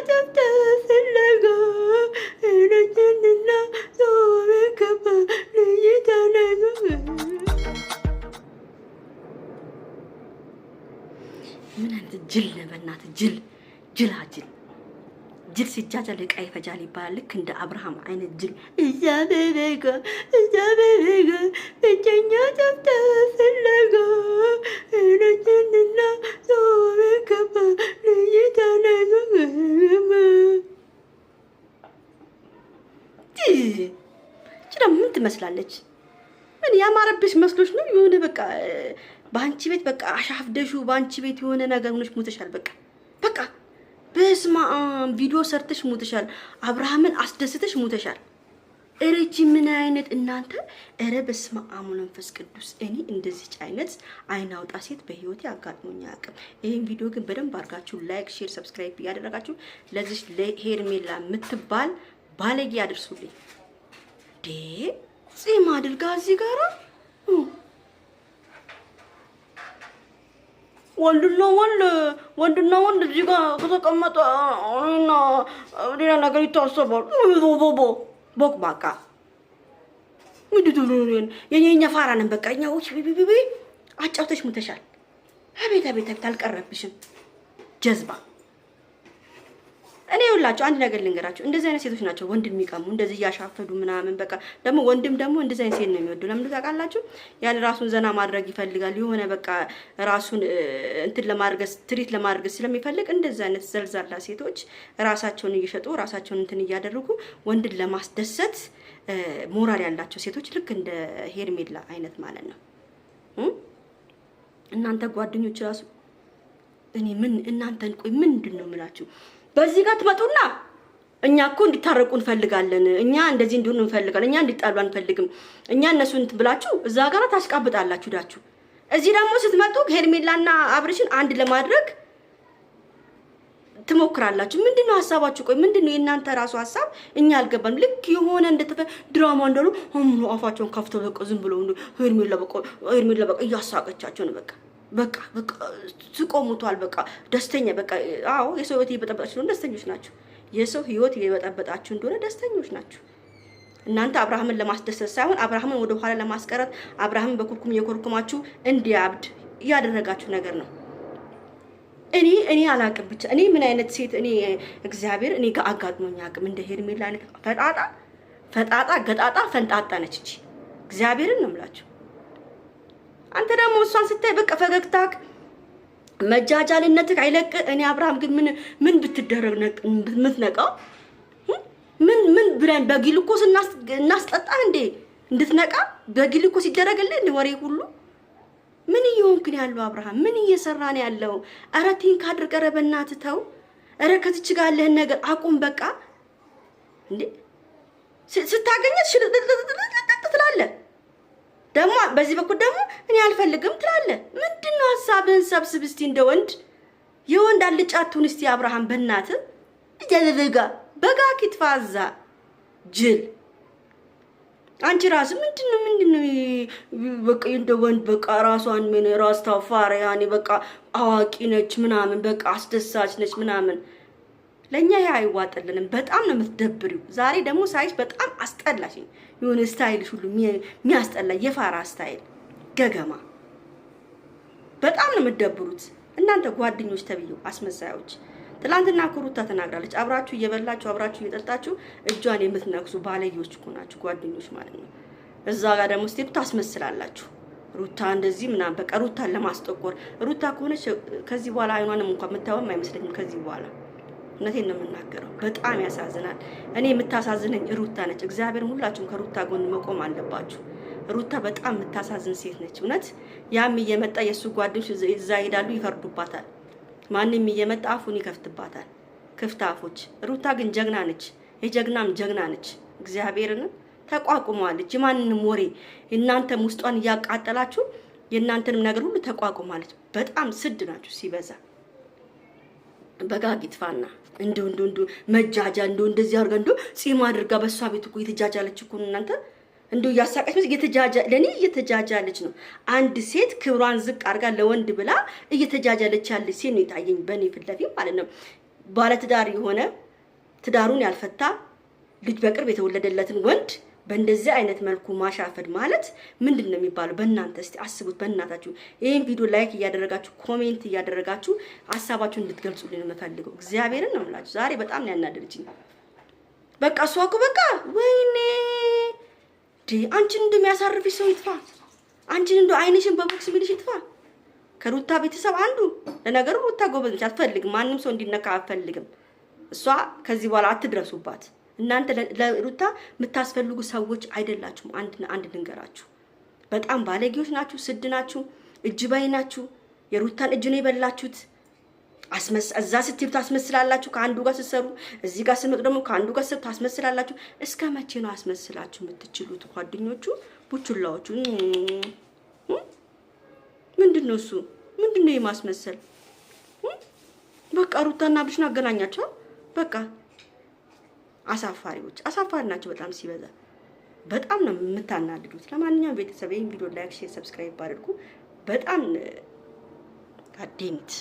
ተፍተፍለጋ እነኝንና ሶበከባ ልይተነጋ ምን አንተ ጅል ለበናት ጅል ሲጃጃል ዕቃ ይፈጃል ይባላል። ልክ እንደ አብርሃም አይነት ጅል እዛ በበጋ ብቸኛ ተፍተፍለጋ እነኝንና ሶበከባ ልይተነጋ ጭራ ምን ትመስላለች? ምን ያማረብሽ መስሎሽ ነው? የሆነ በቃ ባንቺ ቤት በቃ አሻፍደሹ ባንቺ ቤት የሆነ ነገር ሆነሽ ሞተሻል። በቃ በስማ ቪዲዮ ሰርተሽ ሞተሻል። አብርሃምን አስደስተሽ ሞተሻል። እረጂ ምን አይነት እናንተ! እረ በስማ መንፈስ ቅዱስ እኔ እንደዚች አይነት አይናውጣ ሴት በህይወቴ አጋጥሞኝ አያውቅም። ይሄን ቪዲዮ ግን በደንብ አድርጋችሁ ላይክ፣ ሼር፣ ሰብስክራይብ ያደረጋችሁ ለዚህ ለሄርሜላ የምትባል ባለጌ አድርሱልኝ። ጺም አድርጋ እዚህ ጋራ ወንድና ወንድ እዚህ ጋር ከተቀመጠ እና ሌላ ነገር ይታሰባል። ቦክባካ የኛ ፋራ ነን። በቃ እኛ ቢቢቢ አጫውተሽ ሙተሻል። አቤት አልቀረብሽም ጀዝባ። እኔ ሁላችሁ አንድ ነገር ልንገራችሁ፣ እንደዚህ አይነት ሴቶች ናቸው ወንድ የሚቀሙ እንደዚህ ያሻፈዱ ምናምን። በቃ ደግሞ ወንድም ደግሞ እንደዚህ አይነት ሴት ነው የሚወዱ። ለምን ታውቃላችሁ? ያን ራሱን ዘና ማድረግ ይፈልጋል። የሆነ በቃ ራሱን እንትን ለማድረግ ትሪት ለማድረግ ስለሚፈልግ እንደዚህ አይነት ዘልዛላ ሴቶች ራሳቸውን እየሸጡ ራሳቸውን እንትን እያደረጉ ወንድን ለማስደሰት ሞራል ያላቸው ሴቶች ልክ እንደ ሄርሜላ አይነት ማለት ነው። እናንተ ጓደኞች ራሱ እኔ ምን እናንተን ቆይ ምንድን ነው የምላችሁ? በዚህ ጋር ትመጡና እኛ እኮ እንዲታረቁ እንፈልጋለን፣ እኛ እንደዚህ እንዲሆኑ እንፈልጋለን፣ እኛ እንዲጣሉ አንፈልግም፣ እኛ እነሱን ብላችሁ እዛ ጋር ታስቃብጣላችሁ ዳችሁ። እዚህ ደግሞ ስትመጡ ሄርሜላና አብርሽን አንድ ለማድረግ ትሞክራላችሁ። ምንድነው ሀሳባችሁ? ቆይ ምንድነው የእናንተ ራሱ ሀሳብ? እኛ አልገባንም። ልክ የሆነ እንደተፈ ድራማ እንደሉ አፋቸውን ከፍተው በቃ ዝም ብለው ሄርሜላ በቃ እያሳቀቻቸው ነው። በቃ ትቆሙቷል። በቃ ደስተኛ በቃ አዎ፣ የሰው ህይወት እየበጠበጣችሁ ነው፣ ደስተኞች ናችሁ። የሰው ህይወት እየበጠበጣችሁ እንደሆነ ደስተኞች ናችሁ። እናንተ አብርሃምን ለማስደሰት ሳይሆን አብርሃምን ወደ ኋላ ለማስቀረት አብርሃምን በኩርኩም እየኮርኩማችሁ እንዲያብድ እያደረጋችሁ ነገር ነው። እኔ አላቅም። ብቻ እኔ ምን አይነት ሴት እኔ እግዚአብሔር እኔ ጋር አጋጥሞኝ አቅም እንደ ሄርሜላ አይነት ፈጣጣ ገጣጣ ፈንጣጣ ነች እንጂ እግዚአብሔርን ነው የምላችሁ። አንተ ደግሞ እሷን ስታይ በቃ ፈገግታክ መጃጃልነትክ አይለቅ። እኔ አብርሃም ግን ምን ብትደረግ ምትነቃው? ምን ብለን በግሉኮስ እናስጠጣ እንዴ እንድትነቃ? በግሉኮስ ይደረግልህ እንዴ ወሬ ሁሉ? ምን ይሆንክ ነው ያለው አብርሃም? ምን እየሰራ ነው ያለው? ኧረ ቲንክ አድርገህ ኧረ በእናትህ ተው። ኧረ ከዚች ጋር ያለህን ነገር አቁም በቃ። እንዴ ስታገኘት ትላለህ ደግሞ በዚህ በኩል ደግሞ እኔ አልፈልግም ትላለህ። ምንድነው ሐሳብህን ሰብስብ እስቲ እንደ ወንድ የወንድ አልጫቱን እስቲ አብርሃም በእናትህ በጋ ኪትፋዛ ጅል አንቺ ራስ ምንድነው በቃ እንደ ወንድ በቃ ራሷን ምን ራስ ታፋሪ ያኔ በቃ አዋቂ ነች ምናምን በቃ አስደሳች ነች ምናምን። ለኛ ያ አይዋጥልንም። በጣም ነው የምትደብሪው። ዛሬ ደግሞ ሳይሽ በጣም አስጠላሽኝ። የሆነ ስታይልሽ ሁሉ የሚያስጠላ የፋራ ስታይል ገገማ። በጣም ነው የምትደብሩት እናንተ ጓደኞች ተብዩ አስመሳዮች። ትላንትና ሩታ ተናግራለች። አብራችሁ እየበላችሁ አብራችሁ እየጠጣችሁ እጇን የምትነክሱ ባለጌዎች እኮ ናችሁ ጓደኞች ማለት ነው። እዛ ጋር ደግሞ ስትሄዱ ታስመስላላችሁ። ሩታ እንደዚህ ምናምን በቃ ሩታን ለማስጠቆር። ሩታ ከሆነች ከዚህ በኋላ አይኗንም እንኳን የምታወም አይመስለኝም ከዚህ በኋላ። እውነቴን ነው የምናገረው። በጣም ያሳዝናል። እኔ የምታሳዝነኝ ሩታ ነች። እግዚአብሔር ሁላችሁም ከሩታ ጎን መቆም አለባችሁ። ሩታ በጣም የምታሳዝን ሴት ነች። እውነት ያም እየመጣ የሱ ጓደኞች እዛ ይሄዳሉ ይፈርዱባታል። ማንንም እየመጣ አፉን ይከፍትባታል። ክፍት አፎች። ሩታ ግን ጀግና ነች። የጀግናም ጀግና ነች። እግዚአብሔርን ተቋቁማለች። የማንንም ወሬ እናንተም ውስጧን እያቃጠላችሁ የእናንተንም ነገር ሁሉ ተቋቁማለች። በጣም ስድ ናችሁ ሲበዛ። በጋግ ይጥፋና እንዱ መጃጃ እንደዚህ አድርጋ ጺም አድርጋ በሷ ቤት እኮ የተጃጃለች እኮ እናንተ ያሳቀች ለኔ እየተጃጃለች ነው። አንድ ሴት ክብሯን ዝቅ አድርጋ ለወንድ ብላ እየተጃጃለች ያለች ሴት ነው የታየኝ በኔ ፍለፊ ማለት ነው። ባለትዳር የሆነ ትዳሩን ያልፈታ ልጅ በቅርብ የተወለደለትን ወንድ በእንደዚህ አይነት መልኩ ማሻፈድ ማለት ምንድነው የሚባለው? በእናንተ እስቲ አስቡት። በእናታችሁ ይሄን ቪዲዮ ላይክ እያደረጋችሁ ኮሜንት እያደረጋችሁ ሐሳባችሁን እንድትገልጹልኝ የምፈልገው እግዚአብሔርን ነው የምላችሁ። ዛሬ በጣም ነው ያናደረችኝ። በቃ እሷ እኮ በቃ ወይኔ አንቺን እንደሚያሳርፍሽ ሰው ይጥፋ። አንቺን እንደው አይንሽን በቦክስ ሚልሽ ይጥፋ። ከሩታ ቤተሰብ አንዱ ለነገሩ ሩታ ጎበዝ ነች፣ አትፈልግም። ማንም ሰው እንዲነካ አትፈልግም። እሷ ከዚህ በኋላ አትድረሱባት። እናንተ ለሩታ የምታስፈልጉ ሰዎች አይደላችሁም። አንድ ልንገራችሁ፣ በጣም ባለጌዎች ናችሁ፣ ስድ ናችሁ፣ እጅ ባይ ናችሁ። የሩታን እጅ ነው የበላችሁት። እዛ ስትሉ ታስመስላላችሁ፣ ከአንዱ ጋር ስትሰሩ፣ እዚህ ጋር ስትመጡ ደግሞ ከአንዱ ጋር ስትሰሩ ታስመስላላችሁ። እስከ መቼ ነው አስመስላችሁ የምትችሉት? ጓደኞቹ ቡችላዎቹ ምንድነው እሱ? ምንድነው የማስመሰል? በቃ ሩታና አብርሽን አገናኛቸው። በቃ አሳፋሪዎች፣ አሳፋሪ ናቸው በጣም ሲበዛ። በጣም ነው የምታናድዱት። ለማንኛውም ቤተሰብ ይሄን ቪዲዮ ላይክ፣ ሼር፣ ሰብስክራይብ አድርጉ። በጣም ጋዴሚት